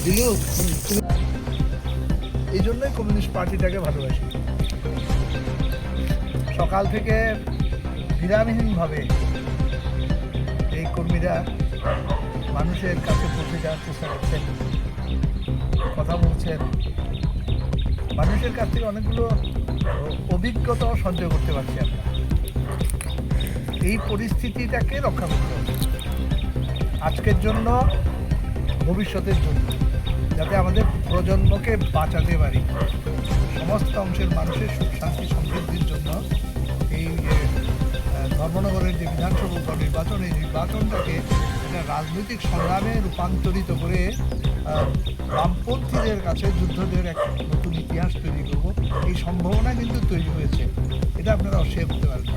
দিলু, এই জন্যই কমিউনিস্ট পার্টিটাকে ভালোবাসি। সকাল থেকে বিরামহীনভাবে এই কর্মীরা মানুষের কাছে পৌঁছে যাওয়ার চেষ্টা করছেন, কথা বলছেন, মানুষের কাছ থেকে অনেকগুলো অভিজ্ঞতাও সঞ্চয় করতে পারছি আমরা। এই পরিস্থিতিটাকে রক্ষা করতে হবে আজকের জন্য, ভবিষ্যতের জন্য, যাতে আমাদের প্রজন্মকে বাঁচাতে পারি। সমস্ত অংশের মানুষের সুখ শান্তি সমৃদ্ধির জন্য এই যে ধর্মনগরের যে বিধানসভা উপনির্বাচন, এই নির্বাচনটাকে একটা রাজনৈতিক সংগ্রামে রূপান্তরিত করে বামপন্থীদের কাছে যুদ্ধদের এক নতুন ইতিহাস তৈরি করব, এই সম্ভাবনা কিন্তু তৈরি হয়েছে। এটা আপনারা অস্বীকার করতে পারবেন।